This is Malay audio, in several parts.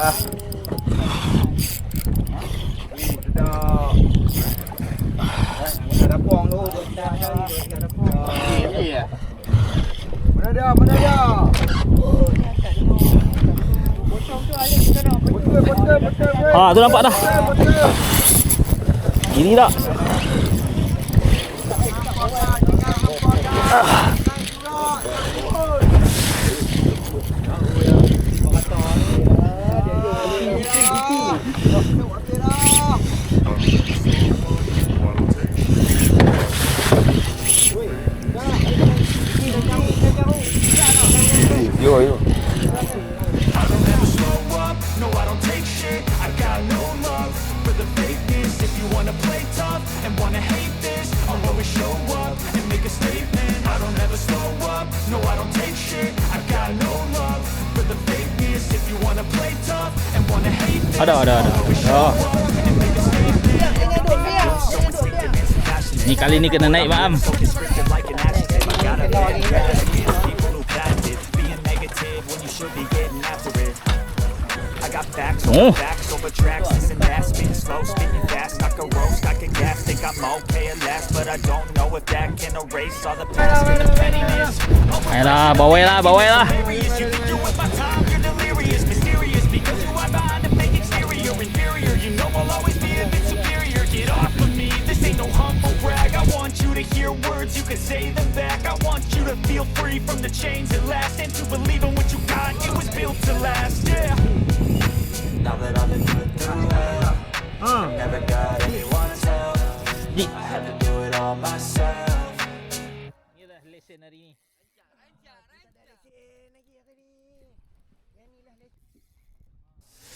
Sedap. Ada puang tu. Mana dia? Mana dia? Betul. Ha, tu nampak dah. Gini tak? Yo. Ada. Oh. Ni kali ni kena naik, Mam. Oh. Ayolah, bawailah. Hear words, you can say them back. I want you to feel free from the chains at last, and to believe in what you got. It was built to last, yeah. Now that I've been put through hell, I never got anyone's help. I had to do it all myself. Inilah lesen hari ni.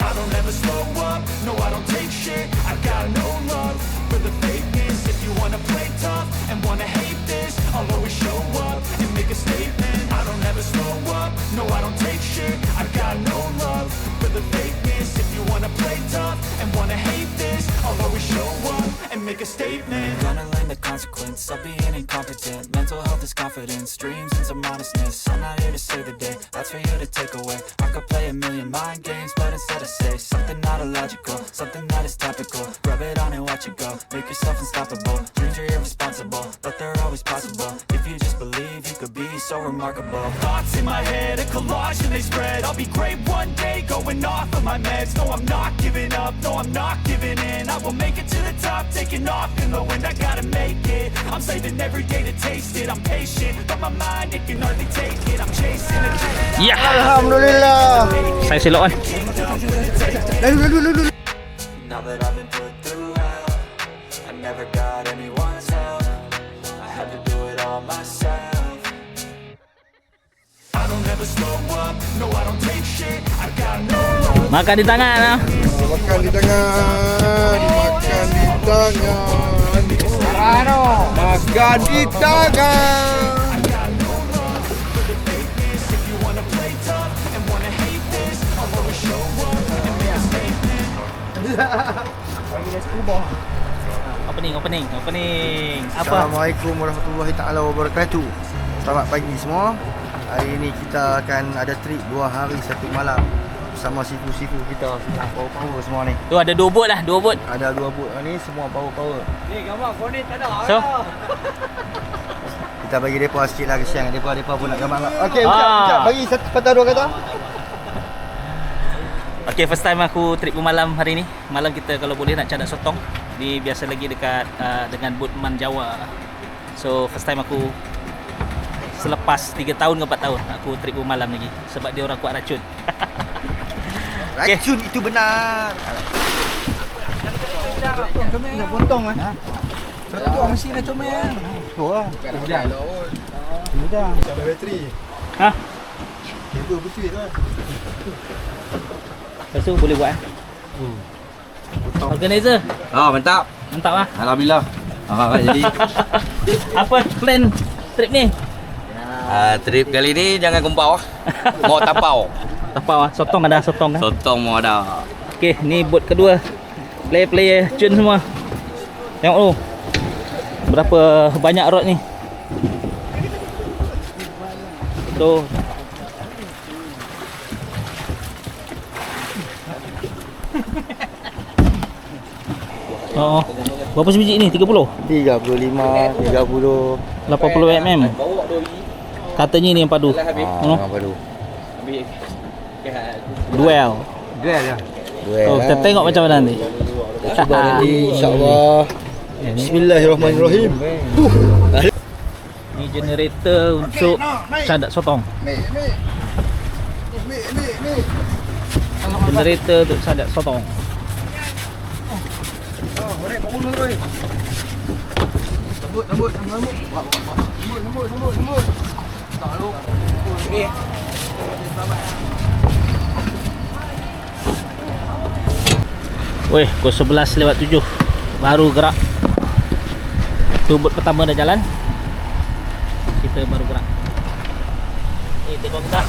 I don't ever slow up, no I don't take shit. I got no love for the fakeness. If you wanna play tough and wanna hate this, I'll always show up and make a statement. I don't ever slow up, no I don't take shit. I got no love for the fakeness. If you wanna play tough and wanna hate this, I'll always show up and make a statement. Gonna learn the consequence of being incompetent. Mental health is confidence, dreams and some honestness. I'm not here to save the day, that's for you to take away. I could play a million mind games, but instead I say something not illogical, something that is topical. Rub it on and watch it go, make yourself unstoppable. Dreams are irresponsible, but they're always possible. If you just believe, you could be so remarkable. Thoughts in my head, a collage and they spread. I'll be great one day, going off of my meds. No, I'm not giving up, no, I'm not giving in. I will make it to the top, taking off in the wind. I gotta make it, I'm saving every day to taste it. I'm patient, but my mind, it can hardly take it. I'm chasing a dream. Ya. Alhamdulillah. Saya silap kan. Lalu. Now that I've been put through hell, I never got anyone's help. I had to do it all myself. I don't ever slow up, no I don't take shit. I got no love. Makan di tangan ah. Makan di tangan. Makan di tangan. Opening. Apa? Assalamualaikum warahmatullahi taala wabarakatuh. Selamat pagi semua. Hari ini kita akan ada trip 2 hari 1 malam bersama sifu-sifu kita semua power-power semua ni. Tu ada 2 bot lah, 2 bot. Ada 2 bot ni semua power-power. Ni gambar konek tak ada. So, Kita bagi depa sikit lah kesian. Depa pun nak gambar. Okey, sekejap. Bagi satu patah 2 kata. okay, first time aku trip malam hari ni. Malam kita kalau boleh nak cadat sotong. Ni biasa lagi dekat dengan bot Man Jawa. So first time aku selepas 3 tahun ke 4 tahun aku trip malam lagi sebab dia orang kuat racun. Racun itu benar. Nak potong ah. Satu mesti nak comel. Tu ah. Sudah. Sudah. Ada bateri. Ha? Itu betul tu. Lepas tu boleh buat Organizer. Mantap. Mantap lah. Alhamdulillah. Jadi Apa plan trip ni? trip kali ni jangan kumpau. Mau tapau. Tapau ah, sotong ada sotong kan. Sotong mau ada. Okey, ni bot kedua. Player cun semua. Tengok tu. Berapa banyak rod ni. Tu. Oh. Berapa sebiji ni? 30? 35, 30. 80 mm. Katanya ni yang padu. Apa tu? Duel. Duel ya. Oh, kita tengok macam mana nanti. Kita cuba nanti insya-Allah. Bismillahirrahmanirrahim. Ni generator untuk cadak sotong. Generator untuk cadak sotong. Weh, pukul 11:07 baru gerak. Tubut pertama dah jalan. Kita baru gerak. Ni tengok kita.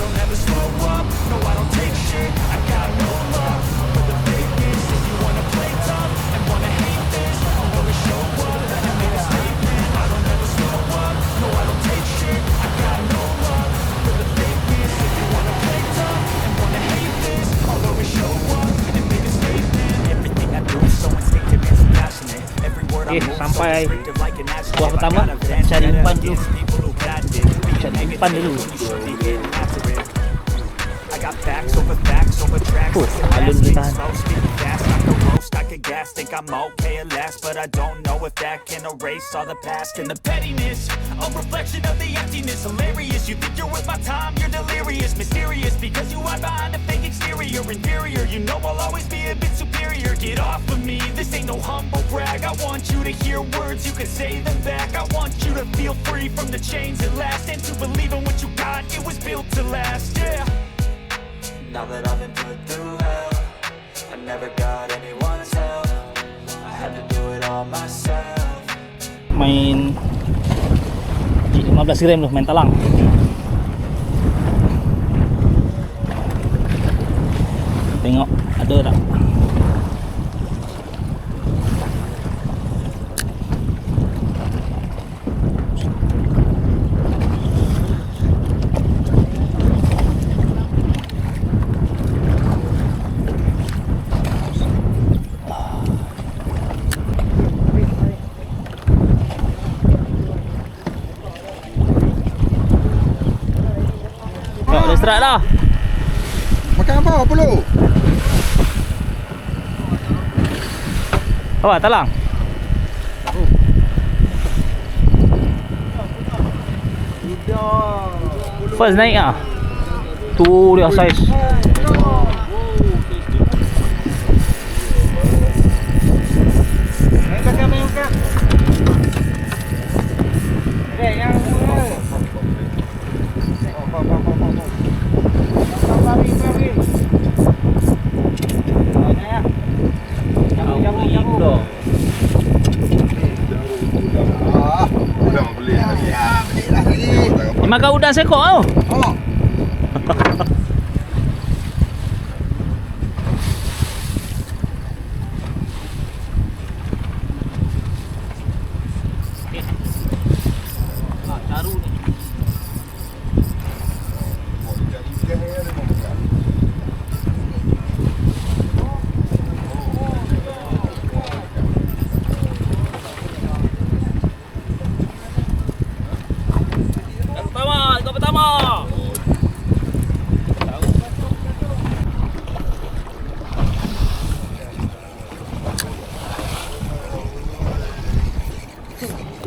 Okay, sampai buah pertama. Cari umpan dulu. Cari umpan dulu. Alun boleh tahan. I could gas, think I'm okay at last, but I don't know if that can erase all the past and the pettiness, a reflection of the emptiness. Hilarious, you think you're worth my time, you're delirious, mysterious, because you hide behind a fake exterior. Inferior, you know I'll always be a bit superior. Get off of me, this ain't no humble brag. I want you to hear words, you can say them back. I want you to feel free from the chains at last, and to believe in what you got, it was built to last, yeah. Now that I've been put through hell, I never got anyone's help, I had to do it all myself. Main 15 gram tu, main talang. Tengok ada tak. Dah istirahat dah. Makan apa perlu? Apa talang? First naik ah. Tu dia saiz. Makan udang sekok tau. Oh. Taru ni.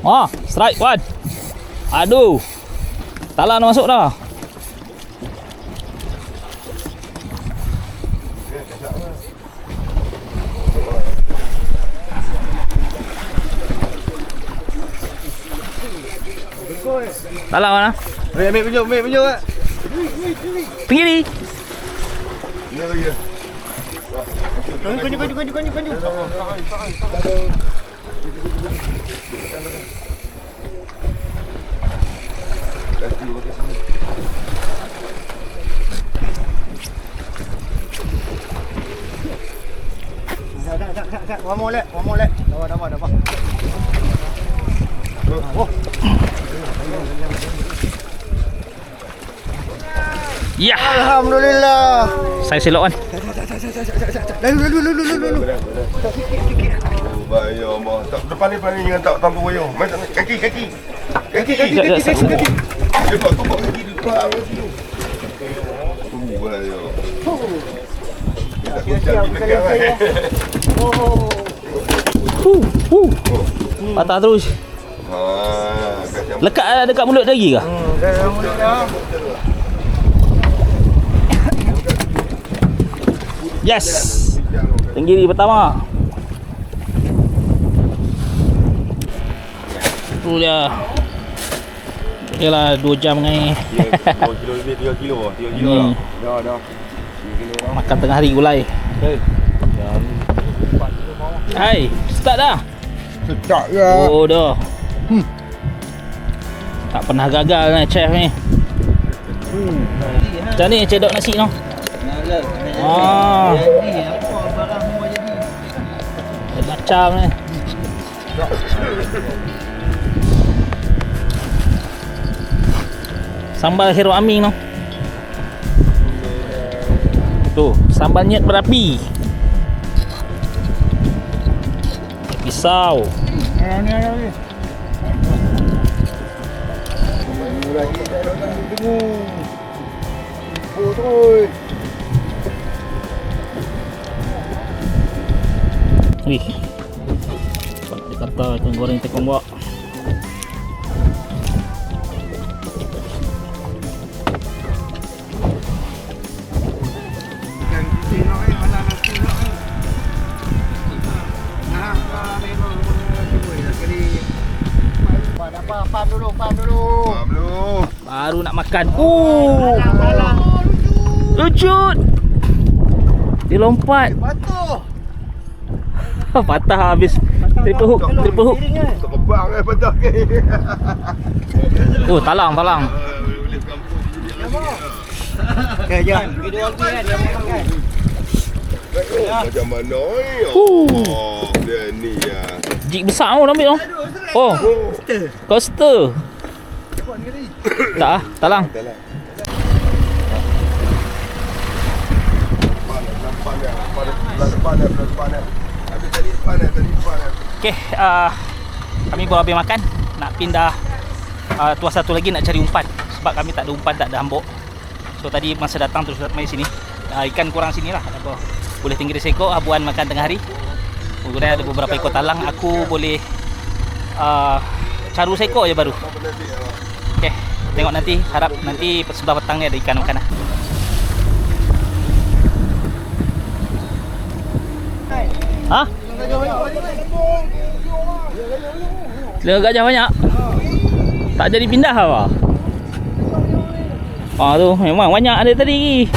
Oh, strike one. Aduh. Talang dah masuk dah. Talang mana? Ambil tunjuk ah. Tinggi ni. Ya ya. Kunjuk. One more leg. Dapat. Oh. Ya. Alhamdulillah. Saya selok kan. Lalu. Bahaya Allah. Tak depan ni dengan tak tampuk wayo. Mai kaki. Dia buat tu kaki depan tu. Bahaya. Tak kucing dekat. Patah terus. Kacang. Lekat dekat mulut lagi ke? Mulut dah. Yes. Tenggiri pertama. Tu dia. Yalah 2 jam ni. 2 kilo lebih 3 kilo. 3 kilo Ni. dah. Makan tengah hari gulai. Hai, start dah. Sedap ya. Oh dah. Tak pernah gagal ni chef ni. Macam ni cedok nasi tu. Ah. Macam ni. Sambal hero aming tu. Tu, sambal nyet berapi. Pisau. Wih. Dia kata ikan goreng tekong buat. Pam dulu. Baru nak makan. Lucut. Dia lompat. Patah habis. Triple hook. Terbang patah ke. Oh, talang. Okay, jom. Macam mana ni? Oh, dia ni ya. Jig besar tu ambil tu. Oh. Coaster. Tak ah, talang. Okey, kami baru habis makan. Nak pindah tuas satu lagi nak cari umpan. Sebab kami tak ada umpan, tak ada hambuk. So tadi masa datang terus main sini. Ikan kurang sini lah. Apa? Boleh tinggi seekor, Abuan makan tengah hari. Kemudian ada beberapa ekor talang. Aku boleh caru seekor je baru. Okey, tengok nanti. Harap nanti sebelah petang ni ada ikan makan lah. Ha? Telinga gajah banyak. Tak jadi pindah apa? Tu memang banyak ada tadi.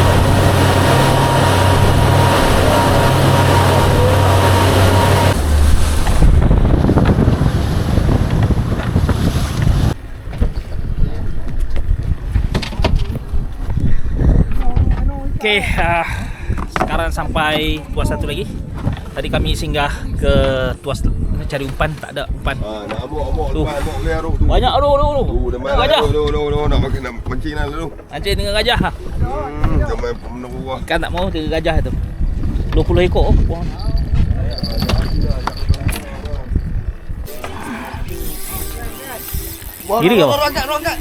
Okey, sekarang sampai tuas satu lagi. Tadi kami singgah ke tuas cari umpan, tak ada umpan. Nak amuk lepas amuk liar tu. Banyak tu. Gajah. Nak makan nak mancing dah dulu. Mancing dengan gajah. Jangan main menunggu buah. Ikan tak mau dengan gajah tu. 20 ekor. Buang. Kiri ke apa? Rongkat.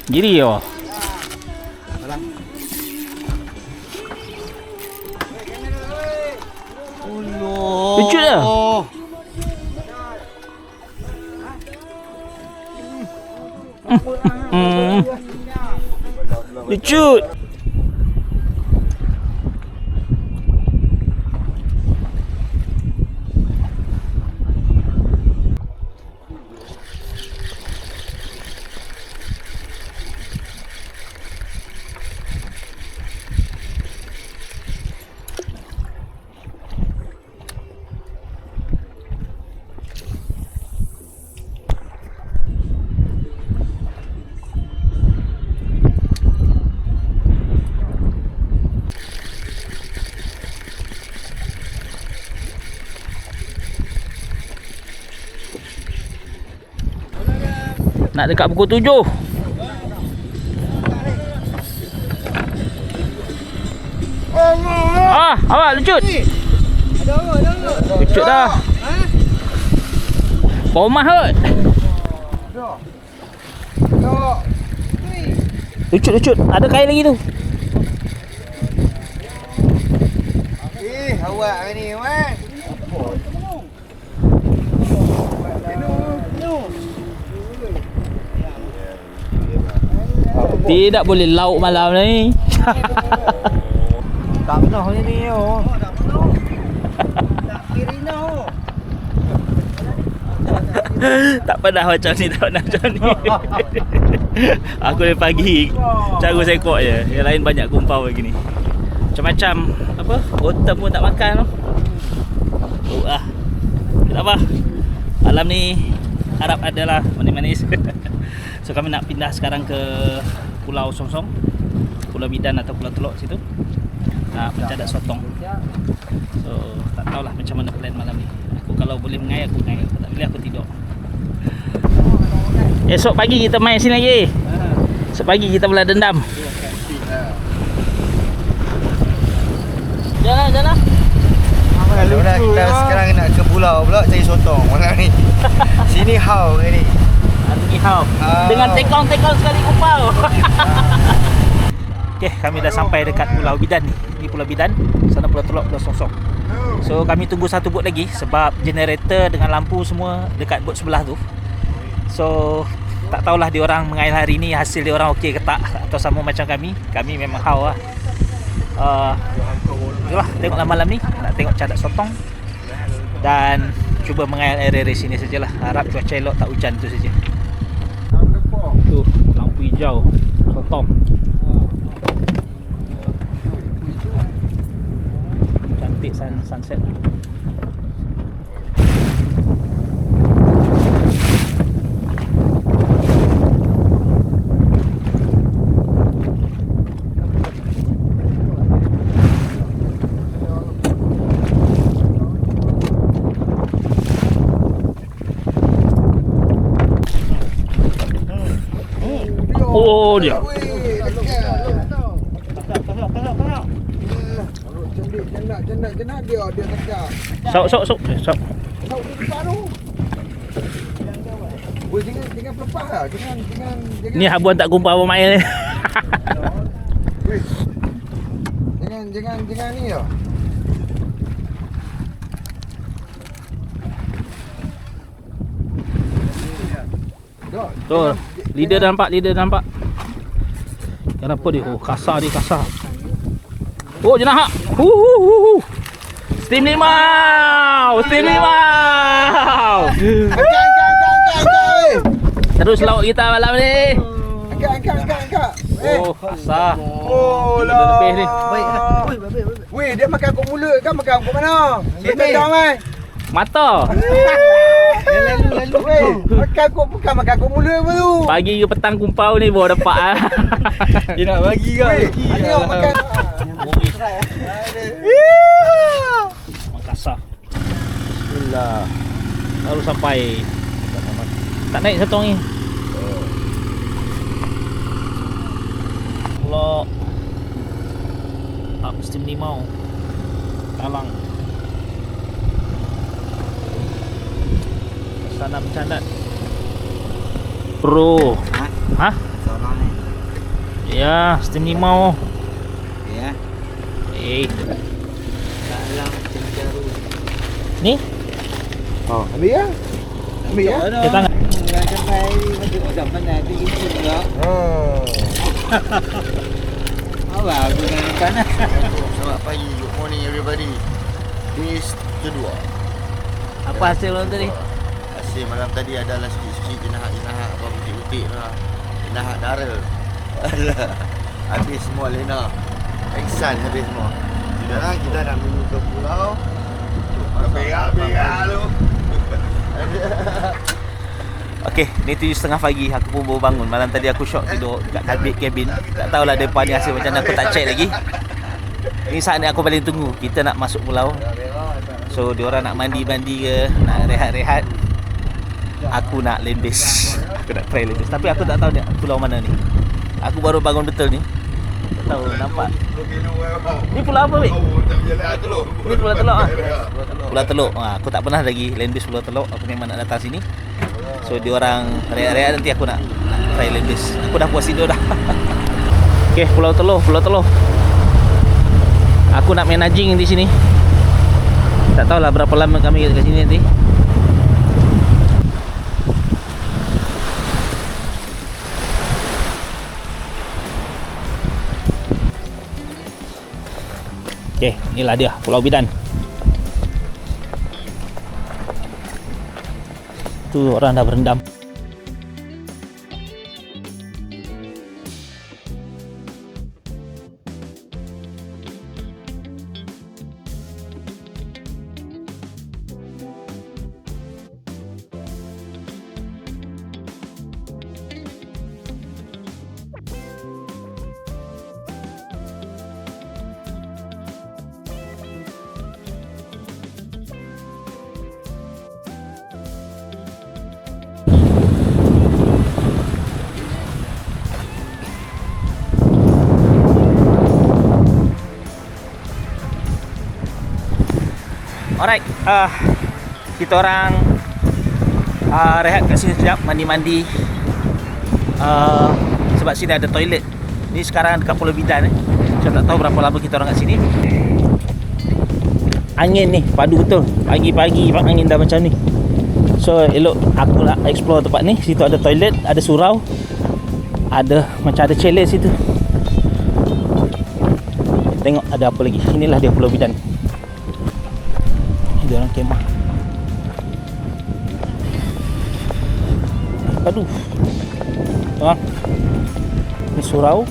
Kiri ke apa? Lucut dah. Lucut. Nak dekat pukul 7. Awak lucut. Lucut dah. Pomah kot. Lucut. Ada kail lagi tu. Awak ni man. Tidak boleh lauk malam ni. Tak pernah ni oh. Tak kirina oh. Tak pernah macam ni, tak pernah macam ni. Aku dari pagi cara sekok je. Yang lain banyak kumpau begini. Macam-macam apa? Otam pun tak makan tu. Tak apa. Malam ni harap adalah manis-manis. So kami nak pindah sekarang ke Pulau Songsong, Pulau Bidan atau Pulau Teluk situ. Nak mencadat sotong. So tak tahulah macam mana plan malam ni. Aku kalau boleh mengayak aku mengayak, tak boleh aku tidur. Esok pagi kita main sini lagi. Esok pagi kita pula dendam. Jalan. Mana kita sekarang nak ke pulau pula cari sotong malam ni. Sini hau ni. Pergi hau. Dengan tekong-tekong sekali kumpau. Okey, kami dah sampai dekat Pulau Bidan ni. Ini Pulau Bidan, sana Pulau Teluk, Pulau Songsong. So kami tunggu satu bot lagi sebab generator dengan lampu semua dekat bot sebelah tu. So tak tahulah dia orang mengail hari ni hasil dia orang okey ke tak atau sama macam kami. Kami memang hau lah. Itulah, tengoklah malam ni nak tengok cadat sotong dan cuba mengail area-area sini sajalah. Harap cuaca elok, tak hujan tu saja. Tu lampu hijau sotong. Cantik sunset. Oh dia. Jenak dia tegak. Sok. Sok di depan tu. Weh jangan pelepah lah. Jangan. Ni habuan tak kumpul apa main ni. Weh. Jangan ni lah. Tu, leader nampak. Kenapa dia? Oh, kasar. Oh, jenah. Steam limau. Angkat. Terus laut kita malam ni. Angkat. Oh, kasar. Oh Dah lebih ni. Baik. Weh, dia makan kat mulut kan makan kat mana? Dia tahu kan? Mata. Lalu. Weh, bukan makan kat mulut apa tu? Pagi ke petang kumpau ni baru dapat ah. Dia nak bagi ke? Dia makan. Kasar. Bismillah. Baru sampai. Tak naik sotong ni. Allah. Tak mesti limau. Kalang. Sana bercandat. Bro. Hah? Sana ni. Ya, steam limau. Ya. Dalam cenderu. Ni? Oh, ambil ya. Kita tangan. Enggak sampai masuk zaman nanti itu enggak. Oh. Awak guna panas. Selamat pagi. Good morning everybody. Day kedua. Apa hasil malam tadi? Hasil malam tadi adalah sikit-sikit jenah-jenah apa butik-butik lah. Jenah dara. Habis semua Lena. Pengsan habis semua. Sudahlah kita nak menuju ke pulau. Berak lu. Okey, ni 7.30 pagi aku pun baru bangun. Malam tadi aku syok tidur dekat kabin. Tak tahulah depan ni hasil macam mana, aku tak check lagi. Ni saat ni aku paling tunggu. Kita nak masuk pulau. So diorang nak mandi-mandi ke, nak rehat-rehat. Aku nak lembis. Aku nak try lembis. Tapi aku tak tahu ni pulau mana ni. Aku baru bangun betul ni. tahu nampak. Ni pulau apa, Wik? Ni Pulau Telok ah. Pulau Telok. Aku tak pernah lagi land base Pulau Telok. Aku memang nak datang sini. So dia orang raya-raya nanti aku nak try land base. Aku dah puas tidur dah. Okey, Pulau Telok, Pulau Telok. Aku nak main anjing di sini. Tak tahulah berapa lama kami kat sini nanti. Okey, inilah dia Pulau Bidan. Tu orang dah berendam. Alright, kita orang rehat kat sini sekejap, mandi-mandi. Sebab sini ada toilet. Ni sekarang dekat Pulau Bidan Saya tak tahu berapa lama kita orang kat sini. Angin ni padu betul. Pagi-pagi angin dah macam ni. So elok aku nak explore tempat ni. Situ ada toilet, ada surau, ada macam ada chalet situ. Tengok ada apa lagi. Inilah dia Pulau Bidan. Dia orang kemah. Aduh. Ni surau.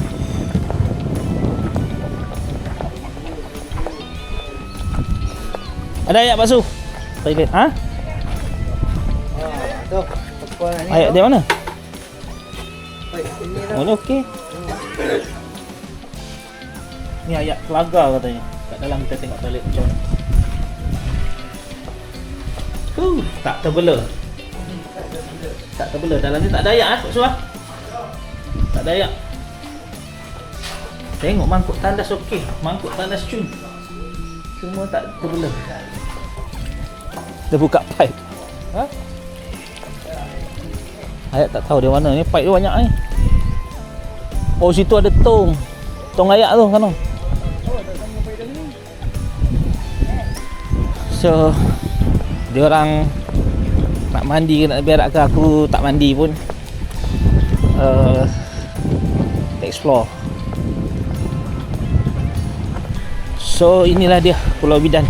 Ada ayat basuh. Toilet. Ha? Tu. Ayat dia mana? Oh ni okey. Ni ayat telaga katanya. Kat dalam kita tengok toilet macam mana. Tak terbelah. Tak terbelah. Dalam ni tak ada ayak Pak Suah. Tak ada ayak. Tengok mangkuk tandas okey. Mangkuk tandas cun. Semua tak terbelah. Dia buka pipe. Ha? Ayat tak tahu dia mana. Ni pipe dia banyak ni. Oh situ ada tong. Tong ayak tu kan. So dia orang nak mandi ke nak berak ke, aku tak mandi pun. Explore. So inilah dia Pulau Bidan.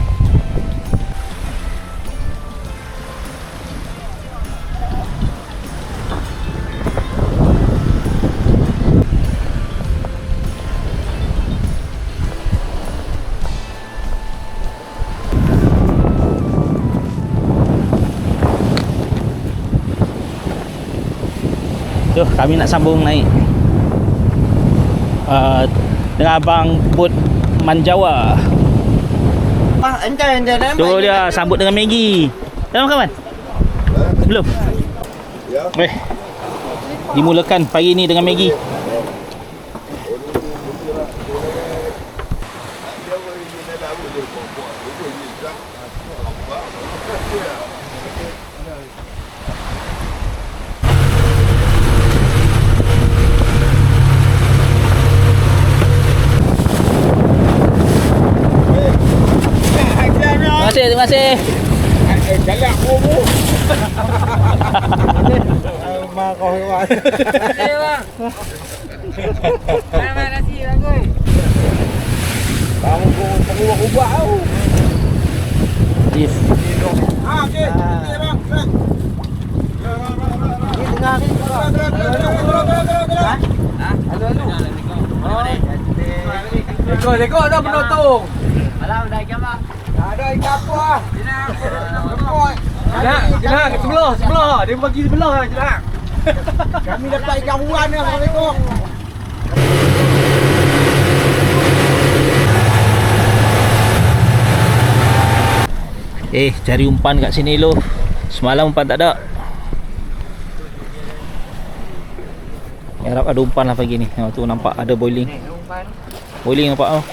Jom kami nak sambung naik dengan abang bot Manjawa. Anda Tu dia sambut dengan Maggi. Dah makan kan? Belum? Ya. Dimulakan pagi ni dengan Maggi. Terima kasih. Galak bobo. Mak kau hewan. Eh bang. Mana nasi bagus. Kamu ubah tau. If Okey. Bang. Ni tengah ni. Lekor dah penotong. Malam dah kiamat. Ada ikan apa ah? Jenang, sebelah. Dia bagi sebelah lah jenang. Kami dapat ikan buan ni, Assalamualaikum. cari umpan kat sini lo. Semalam umpan tak ada. Harap ada umpan lah pagi ni. Tu nampak ada boiling. Umpan. Boiling nampak oh.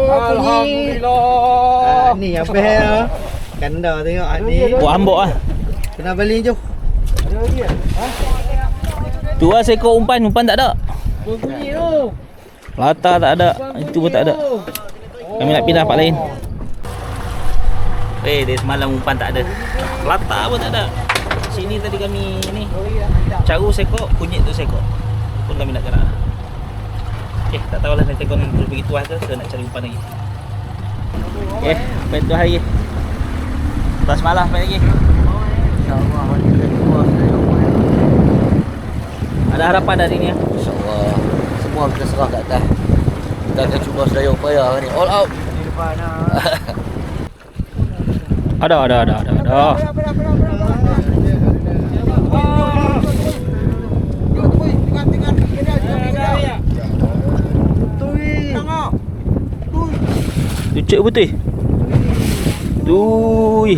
Alhamdulillah. Ni apa ya? Kanda tengok ni. Buat ambok ah. Kena beli jom. Tu lah seekor umpan tak ada. Bunyi tu. Latar tak ada. Itu pun tak ada. Kami nak pindah tempat lain. Dia semalam umpan tak ada. Latar pun tak ada. Sini tadi kami ni caru seekor, kunyit tu seekor. Pun kami nak gerak. Tak tahulah nanti kau terus pergi tuas ke nak cari umpan lagi. Sampai tu hari. Lepas malam sampai lagi. InsyaAllah hari kedua saya main. Ada harapan dari ni? InsyaAllah semua kita serah kat atas. Kita akan cuba sedaya upaya hari ni. All out. Di depan Ada. Cek betul. Tui.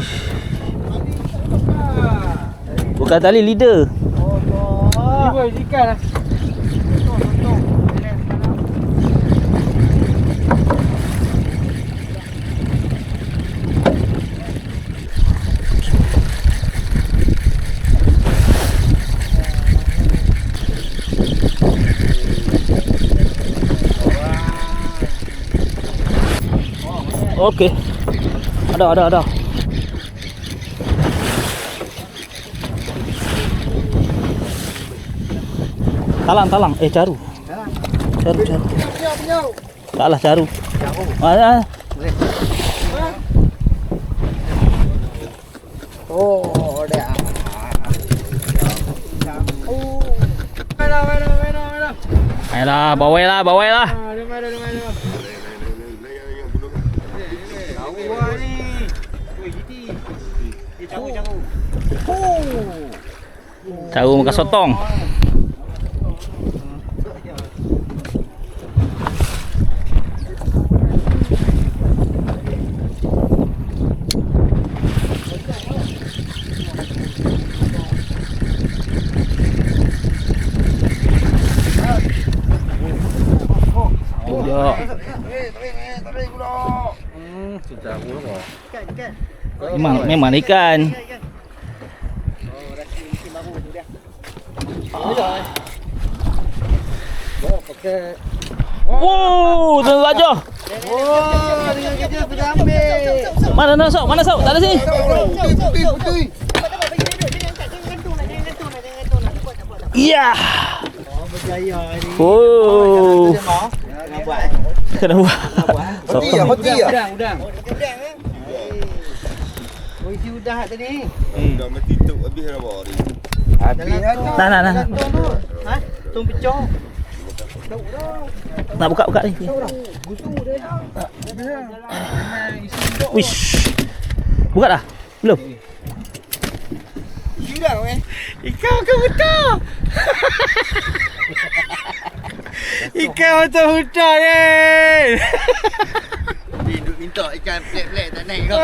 Bukan tali leader. Ni ikan lah. Okey. Ada. Talang. Caru. Caru. Taklah caru. Mana? Oh, dah. Ayolah, bawai lah. Caru makan sotong. Memang ikan. Wow, tu aja. Mana nak sok? Tak ada sini. Ya. Oh. Kena buat. Hoti ya. Udang. Oh, isi udang tadi. Dah mati tuk habis dah bawa ni. Nah. Tung pecah. Nak buka ni. Wish. Buka dah? Belum? Udang Ikan makan hutan. Ikan macam hutan ni. Duduk minta ikan plek-plek tak naik kau.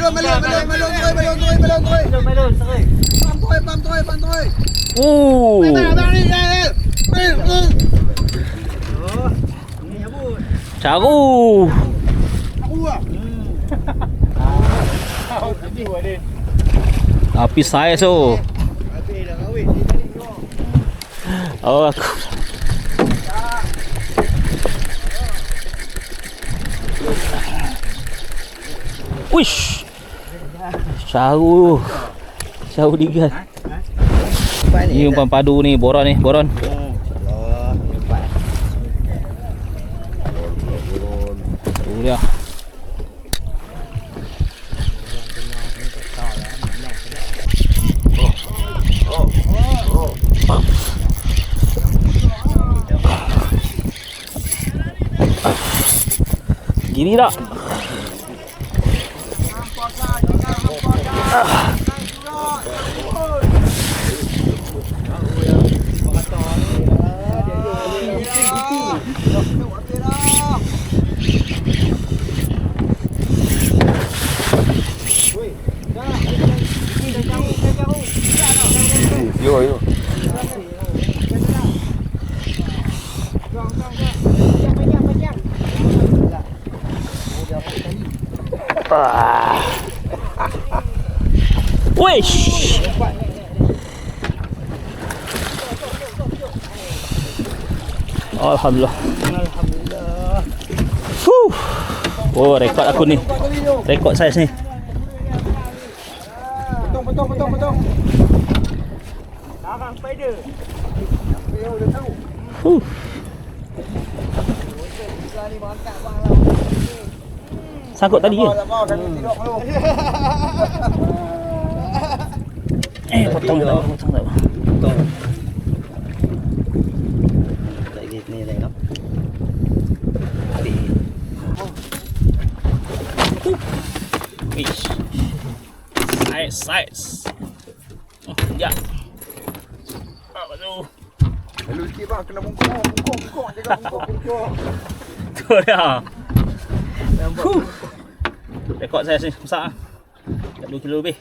Balon. Pam toy. Oh. Caru. Tapi saya so. Oh aku. Wish. Caru digan. Ni umpan padu ni, boron. Tu dia. Gini tak? Yo. Wish. Alhamdulillah. Fuh. Oh, rekod aku ni. Rekod saiz ni. Potong. Fuh. Sangkut tadi ke? Potong tak apa. Tak gini ni tengok. Wish. Saiz. Ya. Aduh. Lalu sikit bang, kena bungkuk. Jaga bungkuk. Tu dia. Rekod saya sini besar. 2 kilo lebih.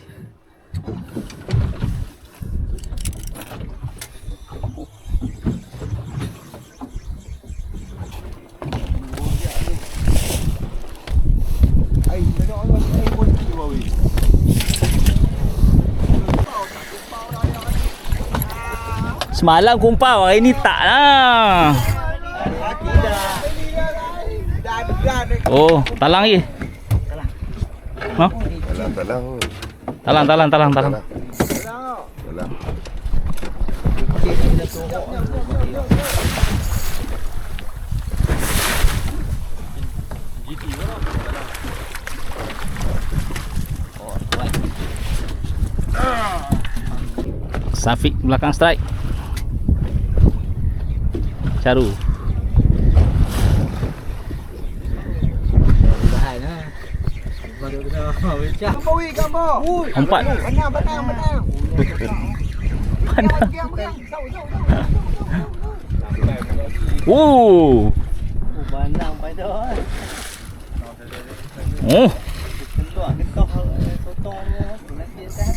Semalam kumpau, hari ni tak lah. Oh, talang lagi. Ha? Talang. Talang. Safik belakang strike. Caru. Empat. Benang. Oh. Bandang pada. Oh. Ketok sotong nanti kan.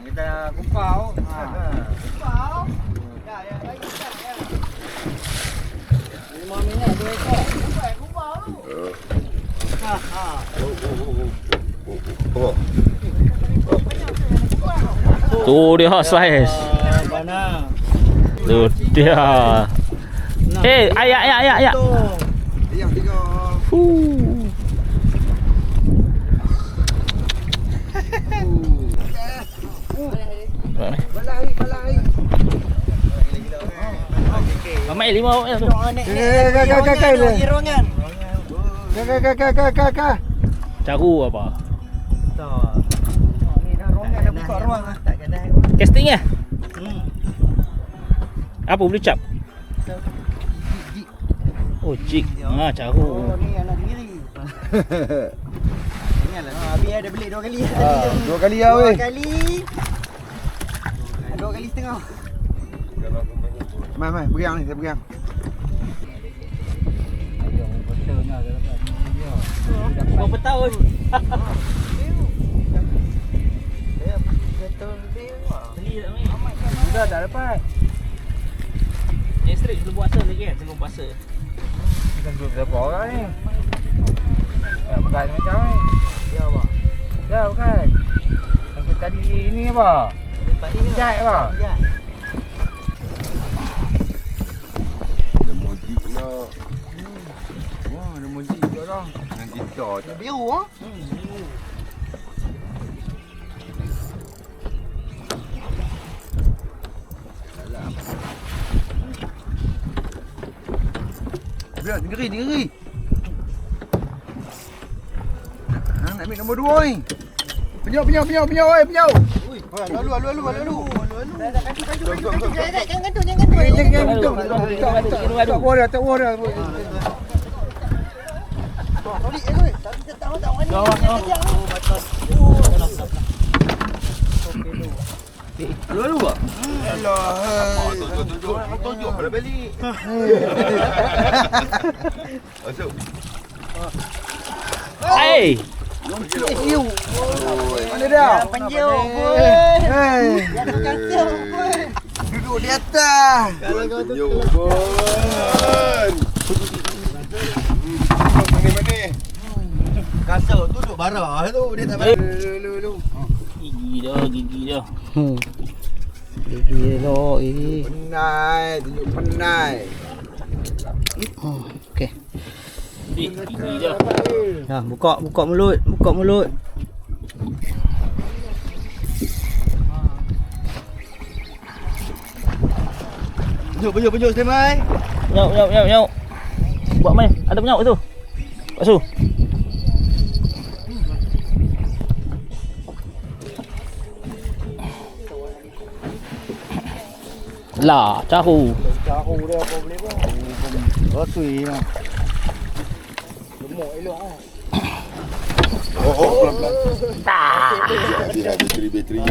Kita kumpau. Kumpau. Ya, lagi tak ya. 5 minit 2 ekor. Kumpau tu. Tu dia saiz. Mana? Tu dia. Ayak. Yang 3. Balai. Ramai 5 orang tu. Kakak. Caru apa? Ni dah rongan dah buka ruang ah. Tak kena. Casting eh? Apa boleh cap? Oh, jig. Ha, caru. Oh, ni anak diri. Ingatlah. Habis ada beli 2 kali. 2 kali ah weh. 2 kali. 2 kali setengah. Mai, pegang ni, saya pegang. Berapa tahun? Beli tak main? Sudah tak dapat. Yang straight sebelum puasa lagi kan? Sebelum puasa. Kita duduk berapa orang ni? Bukan macam ni. Ya, Abang. Ya, bukan. Sampai tadi ni apa? Jat apa? Ada moji pula. Wah, ada moji juga dah. Dengan gitar tu. Biru ah. Biar, negeri. Nak ambil nombor 2 ni. Penyok oi, penyok. Lalu. Dah kaki. Jangan gantung. Tak worry. Sorry, tapi tak tahu tak mana. Lalu ah? Tunjuk pada balik. Masuk. Hey! Mana dia? Panjang pun. Jangan gantung pun. Duduk di atas. Kalau kau tu Tunjuk pun. Mana? kasut tu duduk barah tu. Dia tak barah. Lu. Gigi dah. Gigi elok gigi. Penai, tunjuk penai. Okey. Gigi dah. Ha, buka mulut. Penjuk Semai. Nyau. Buat main. Ada penyok tu. Pak Su. Lah, cahu. Cahu dia apa boleh buat? Rotui lah. Gemuk elok ah. Pelan-pelan. Dia bateri.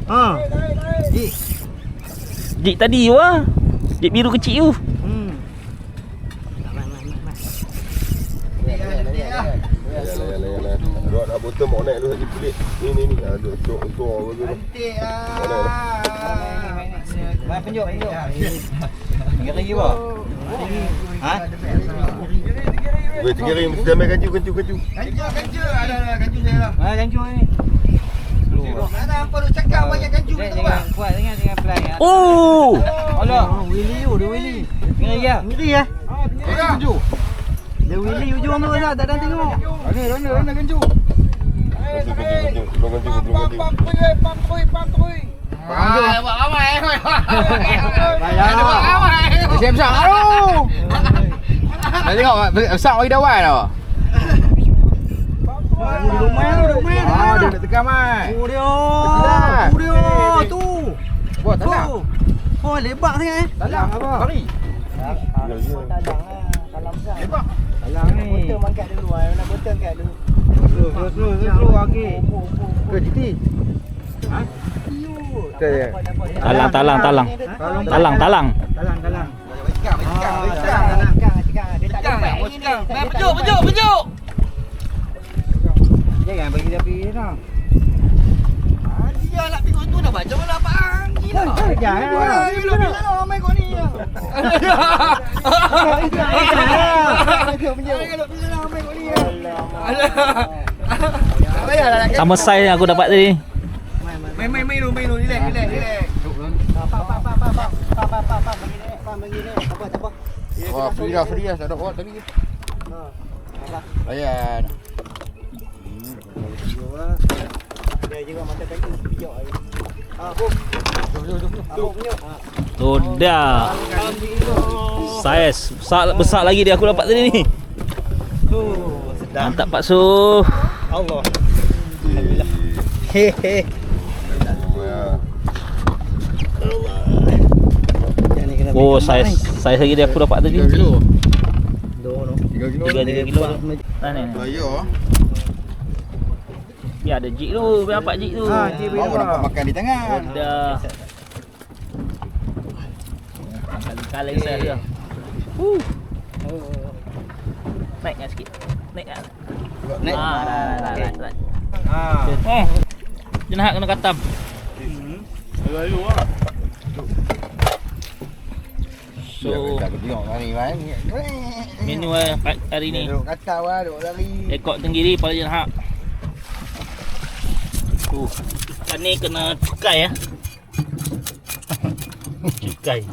Ha. Jik tadi wah. Jik biru kecil tu. Yalah. Dua nak botol mau naik dulu lagi pelik. Ni. Ada untuk apa tu. Cantik ah. Main penjuk. Tinggal lagi apa? Ha? Weh, tinggal lagi mesti ambil kancu. Kancu. Ada kancu saya lah. Ha, kancu ni. Mana apa lu cakap banyak kancu tu bang? Kuat jangan pelan ya. Oh! Alah, Willy. Tinggal lagi ah. Ngeri ah. Tinggal kancu. Dia Willy ujung tu dah tak ada tengok. Mana kancu? Belum kancu. Siap besar. Aduh. Dah tengok besar bagi dawan tau. Duduk main. Dia nak tekan mai. Dia tu. Buat talang. Oh, lebak sangat Talang apa? Bari. Talang besar. Lebak. Talang ni. Botol mangkat dulu nak botol kat dulu. Slow okey. Ke titi. Ha? Talang. Talang. Pejuk. Jangan bagi dia pergi dah. Dia nak tengok tu dah baca mana bang. Gila. Jangan. Bila main kau ni. Sama saiz yang aku dapat tadi. Main dulu. Relax. Apa. Wah, free dah. Tak ada buat tadi. Layan. Dia juga mata kaki pijak ai. Sudah. Saiz besar lagi dia aku dapat tadi ni. Mantap Pak Su. Allah. Hehe. Oh, saiz lagi dia aku dapat tadi. 3 kilo. 3 kilo. Nah ni. Bayar. Ya ada jig tu, berapa jig tu? Bawa dapat makan di tangan. Sudah. Kali saya dia. Naiknya sikit. Naik. Dah. Jenah kena katam. Lalu ah. So, tengok hari mai. menu hari ni. Duduk kata duduk lari. Ekor tenggiri pada jenah. Ikan ni kena cukai ya. Cukai.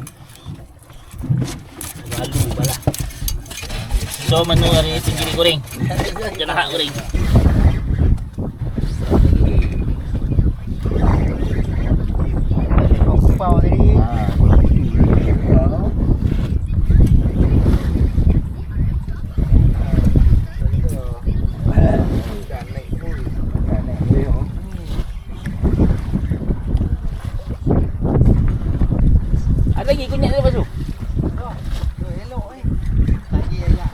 Lalu balah. So menu hari ni tenggiri goreng. Jenah goreng. Kupau tadi. Ada lagi kunyit dia Pak Su? Elok Tadi ayat.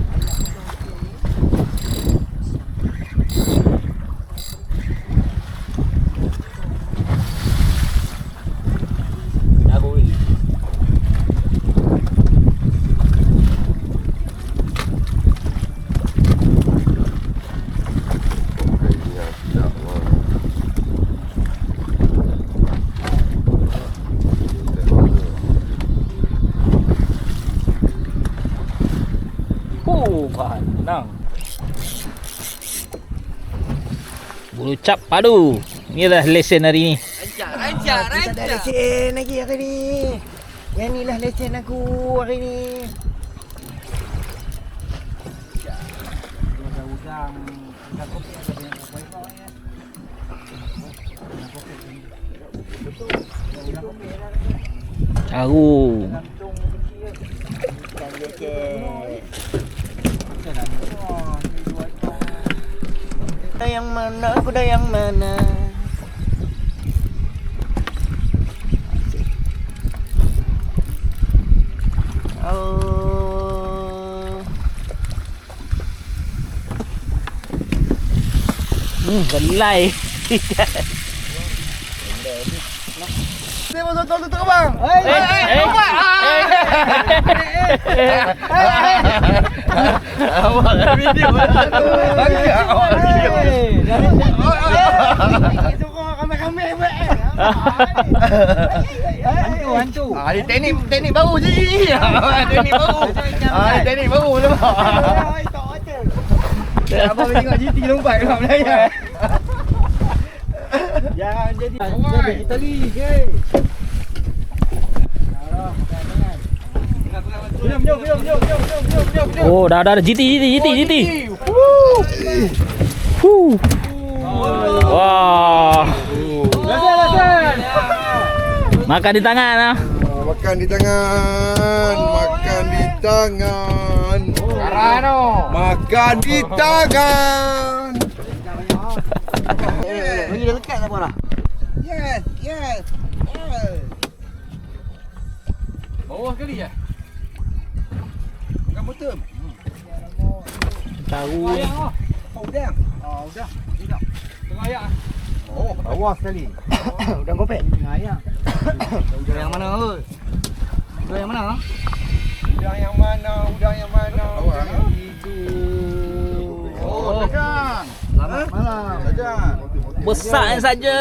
Bahan tenang. Bulu cap padu. Inilah lesen hari ni. Rancak. Kita dah lesen lagi hari ni. Yang ni lah lesen aku hari ni. Tahu. Yang mana? Kuda yang mana? Oh. Belai. Dia masuk tol tu bang. Awak video. Awak video. Tengok kamera buat. Hantu. Ah, ni teknik baru je. Teknik baru. Teknik baru tu. Abang tengok GT lompat kat Melaya. Jangan jadi Itali ke. Jom. Oh, dah GT. Wah. Makan di tangan ah. Makan di tangan. Karano. Makan di tangan. Bagi dia lekat tak apa lah. Yes. Bawah sekali je. Makan betul. Tahu ni. Udang. Udang. Tidak. Tengah ayak. Oh, Bawah sekali. Udang kopek. tengah ayak. Udang yang mana? Udang yang mana? Udang yang mana? Itu. Oh, dagang. Selamat malam. Dagang. Besar saja.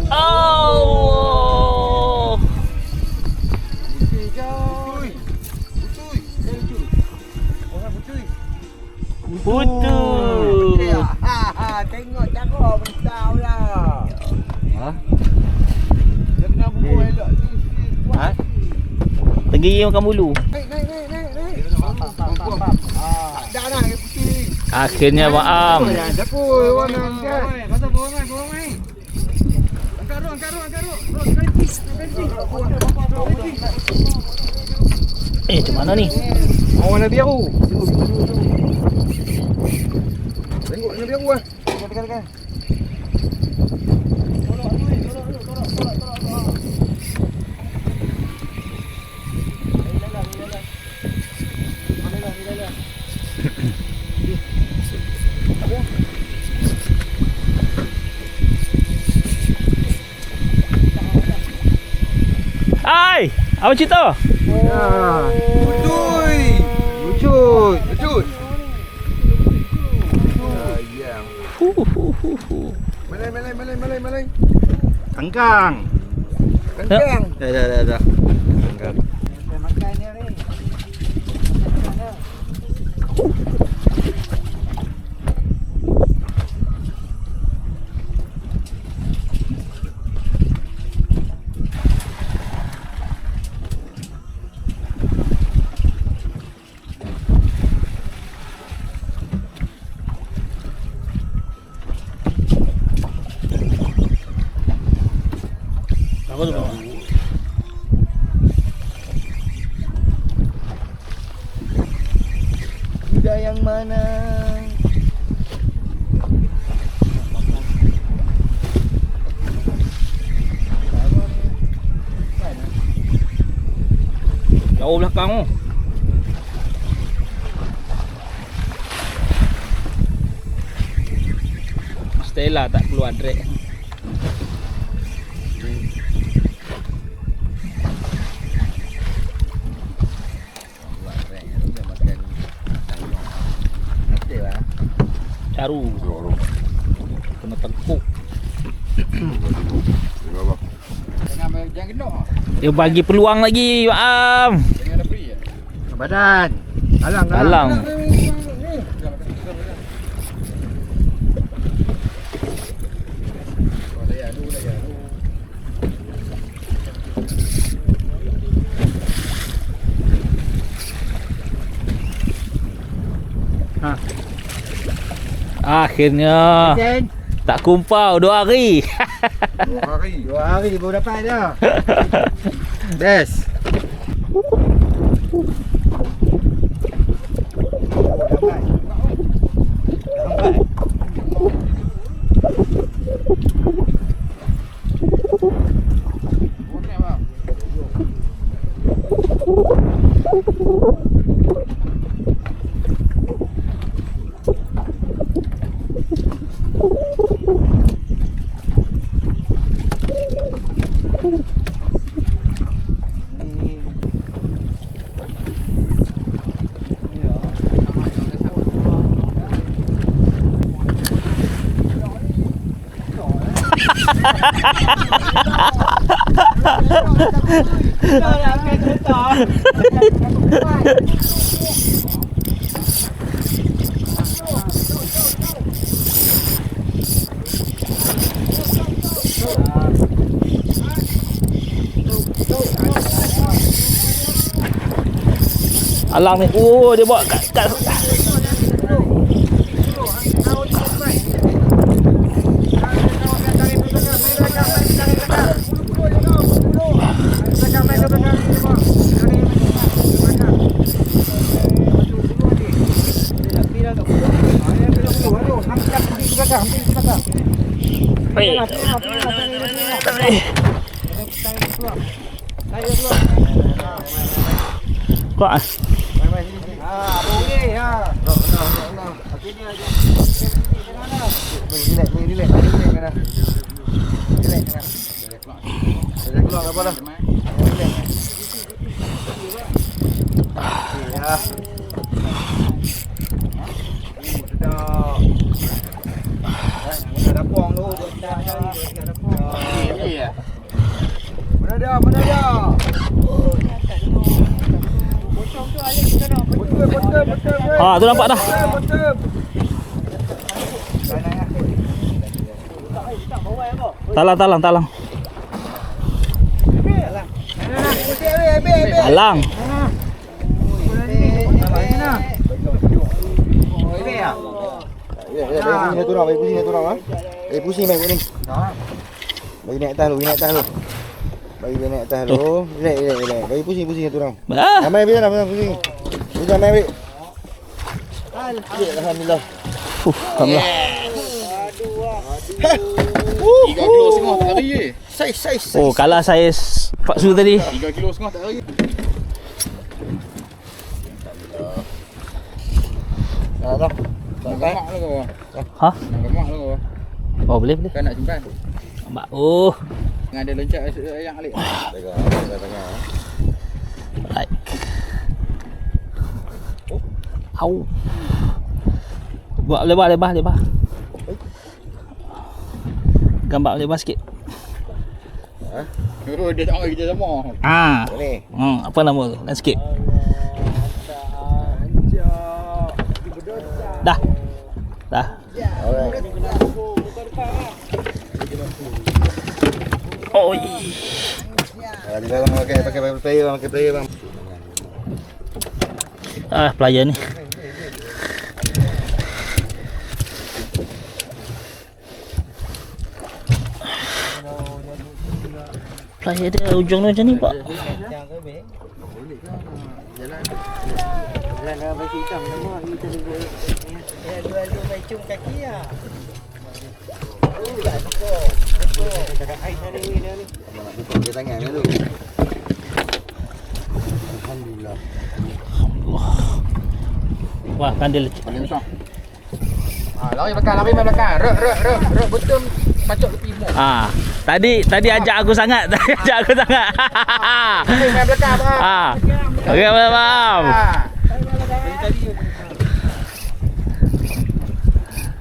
Oh. Putu. Tengok cakap beritahu lah. Ha? Dia kena pukul elok ni. Ha? Tegi makan bulu. Naik. Dah nak putih. Akhirnya Maam. Dapur warna kan. Pasal borang mai. Angkat ru. Macam mana ni? Warna biru. Tengok warna biru ah. Dekat. Hai, apa cerita? Lucut. Malai. Kangkang. Kangkang. Dah. Kangkang. Makan ni ni. Aku tu. Kuda yang mana? Jauh belakang tu. Stella tak keluar drag. Caru. Kena tengkuk. Tengok bang. Jangan Dia bagi peluang lagi, Pak Am. Badan. Alang. Alang. Akhirnya tak kumpau 2 hari. 2 hari baru dapat dah. Best. Alang ni, dia bawa kat kuat. Boleh ha. Okey ni aja. Relax kena. Relax kena. Dah keluar apa dah? Ya. Sedap. Ada puang tu, dah ada puang. Ya. Mana dia? Tu nampak dah. Talang. Alang. Pusing main ni. Bagi naik atas dulu. Bagi dia naik atas dulu. Relax. Bagi pusing satu orang. Ramai bila dah pusing. Jangan main ambil. Alhamdulillah. Alhamdulillah. 3 kilo setengah tak lari Saiz. Oh, kalah saiz Pak Su tadi. 3 kilo setengah tak lari. Dah. Nak gamak lah kau. Ha? Nak gamak lah kau. Oh, boleh. Kan nak simpan. Nampak. Oh. Dengan ada loncat ayam alik. Tengah. Right. Au. Buat lebar. Gambar lebar sikit. Oh, dia tak mahu kita sama. Ni. Apa nama tu? Landscape. Dah. Alright. Oh. Dia bang pakai player bang. Player ni. Player dia ujung macam ni, Pak. Jalan baju hitam nama kita dulu. Dua macam kaki ah. Dia tangan dulu. Alhamdulillah. Wah, kandil. Paling besar. Lari belakang. Rek betul macam tepi semua. Tadi ajak aku sangat. Main belakang bang. Okey, faham.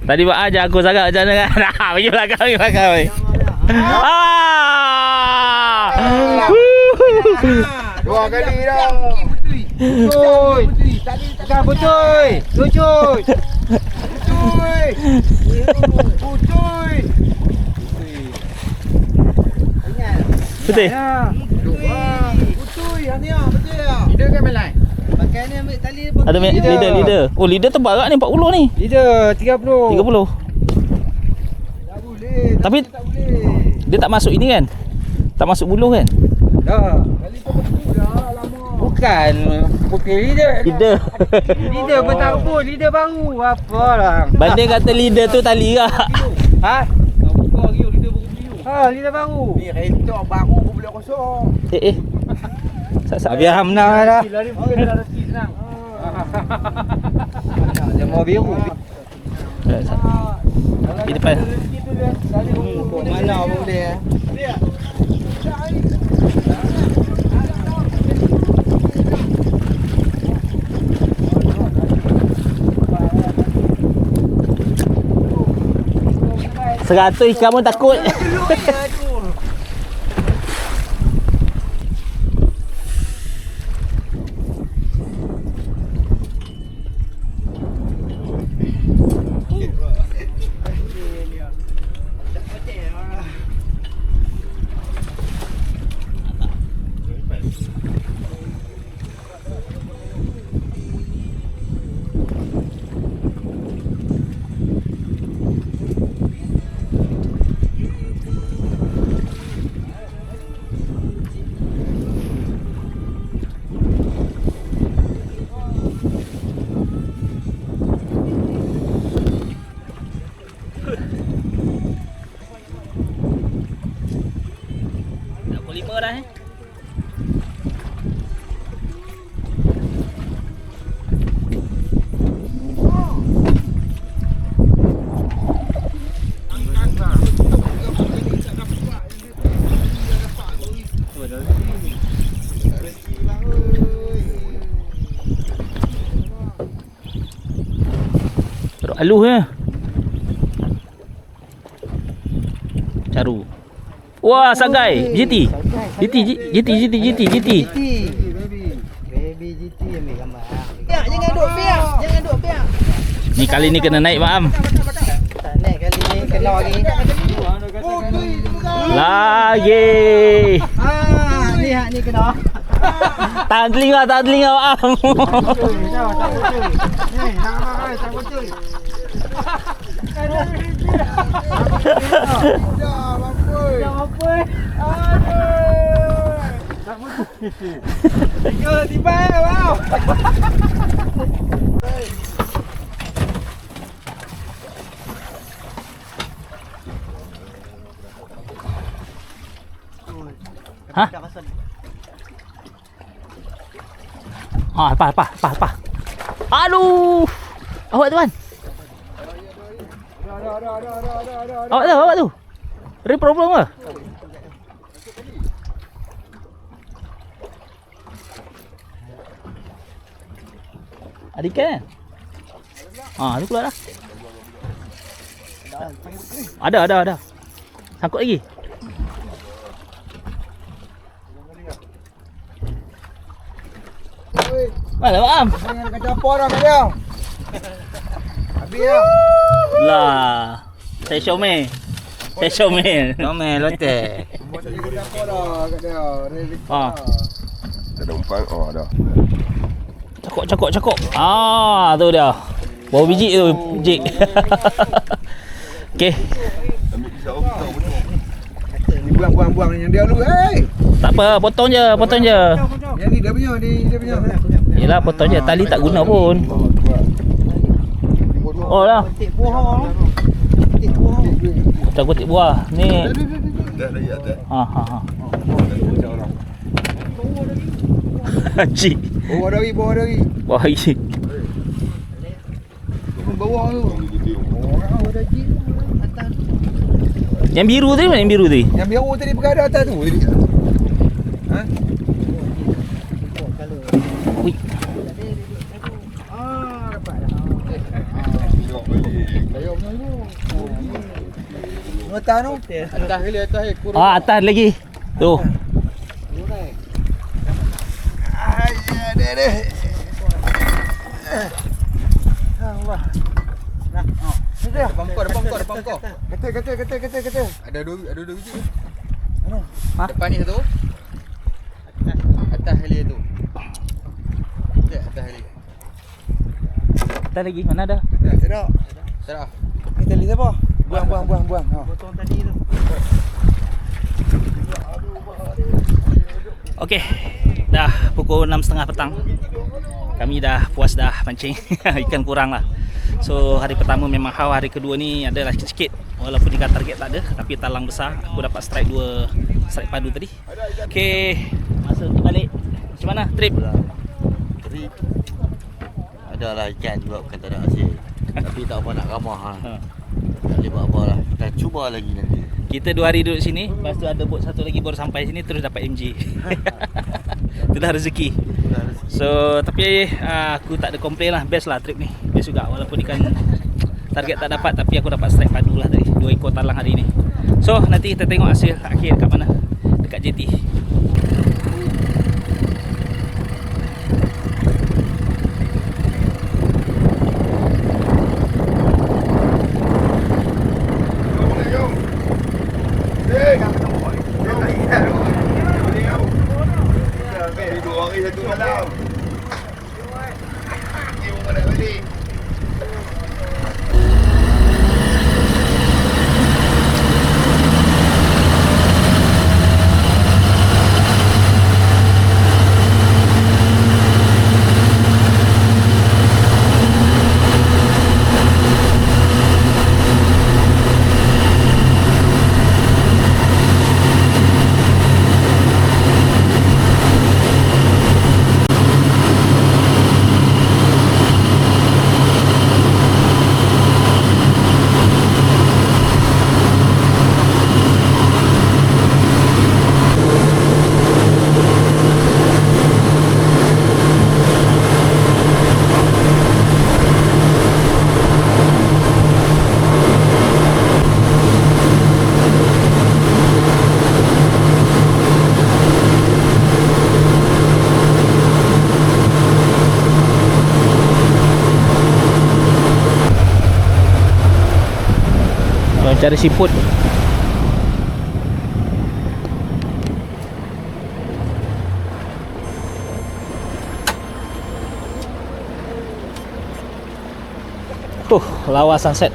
Tadi buat ajak aku sangat macam mana kan? Pergi belakang. Dua kali dah. Betul. Tekan betul. Lucut. Betul. Betul. Betul? Betul. Yang ni betul ya. Leader kan melai? Pakai ni ambil tali Ada leader. Oh, leader terbarak ni 40 ni. Leader 30. 30. Tak boleh. Tapi tak boleh. dia tak masuk ini kan? Tak masuk buluh kan? Dah. Kali tu betul dah lama. Bukan leader. Leader. Leader pun tak pun. Leader baru. Apalah. Banding kata leader tu tali lah. Ha? Ha, leader baru. Ni rentok baru pun boleh kosong. Sak-sak. Biar menang dah. Lari mungkin dah rezeki senang. Dia mau biru. Di depan. Mana pun boleh. Seratus ikan pun takut. Dah Aluh ya. Caru. Wah, sagai. GT. GT. Baby GT ambil gambar. Ya, jangan duk piak. Jangan duk piak. Ni kali ni kena naik, Mak Am. Tak naik kali ni kena lagi. Lagi. Ni hak ni kena. Tahan telinga, Mak Am. Tak betul. Tiba wow. Hah? Apa? Aduh. Awak tuan. Awak tu. Ada problem ke? Ada ikan? Ada keluar dah. Ada. Sangkut lagi. Mana Mak Am? Jangan kata apa dah kat dia. Habis dah. Lah. Saya Syomel. Nomel lotek. Buat tadi kata apa dah kat dia. Dah ada umpan. Oh, dah. Cakok. Tu dia. Bawa biji tu, Jik. Okey. Ambil pisau betul. Ni buang yang dia dulu. Tak apa, potong je. Yang ni dia punya, Yelah, potong je. Tali tak guna pun. Oh lah. Petik buah. Petik buah. Kita kutik buah. Ni. Dah lagi atas. Ha. Cik. Bawah dari. Wah, ini. Bawah tu. Bawah dah jin. Atas. Yang biru tadi mana yang biru tadi? Yang biru tadi berada atas tu. Ha? Ui. Dapat dah. Tengok balik. Saya punya tu. Atas tu. Atas kali atas kurang. Atas lagi. Tu. deh. Allah. Nah, ni dia. Depan kau. Kata. Ada dua biji. Mana? Depan ni satu. Atas heli tu. Ya, atas heli. Kita lagi mana ada? Sedap. Serah. Ni tali siapa? Buang. Ha. Potong tadi tu. Okey, dah pukul 6.30 petang. Kami dah puas dah pancing. Ikan kurang lah. So hari pertama memang hau, hari kedua ni adalah sikit-sikit. Walaupun dekat target tak ada, tapi talang besar. Aku dapat strike 2 strike padu tadi. Okey, masa untuk balik. Macam mana trip? Trip. Adalah ikan juga bukan tak ada hasil. Tapi tak apa nak ramah ha. Tak boleh buat apa lah. Kita cuba lagi nanti. Kita 2 hari duduk sini, lepas tu ada bot satu lagi baru sampai sini terus dapat MG. Itu dah rezeki. So tapi aku tak ada komplain lah, best lah trip ni. Best juga walaupun ikan target tak dapat, tapi aku dapat strike padu lah tadi. 2 ekor talang hari ni. So nanti kita tengok hasil akhir kat mana, dekat JT. Satu malam. Dia mau nak balik. Cari siput. Lawa sunset.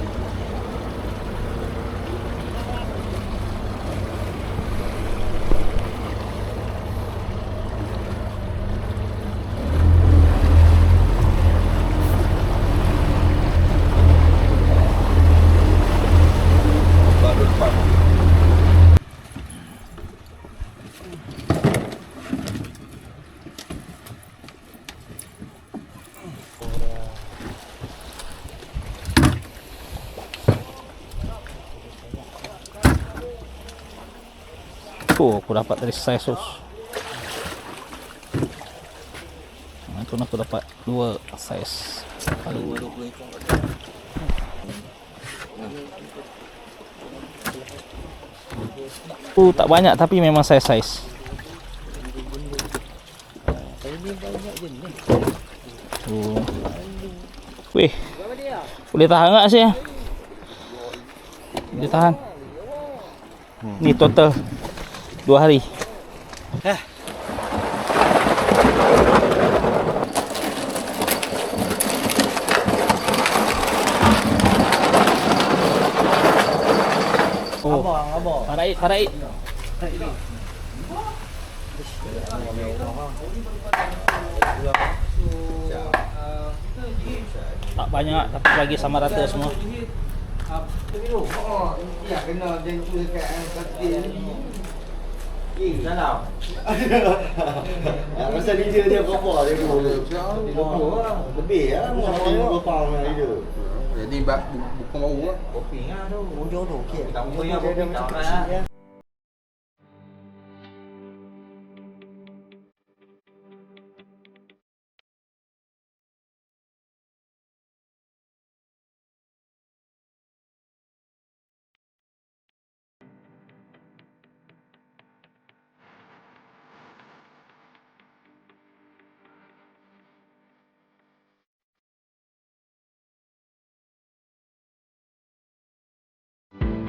Aku dapat dari size sus. Itu aku dapat 2 size. Paling 20 ekor. Tak banyak tapi memang size. Wih. Boleh tahan enggak sih? Boleh tahan. Ni total 2 hari. Abang. Paraid. Tak banyak tapi bagi sama rata semua. Ya kena tengok dekat katil ni. Dalam. Pasal dia berapa dia lebih lah 50 pound dia. Jadi bukan bau lah. Kopi lah tu. Jodoh okey. Tak boleh dia macam kecil.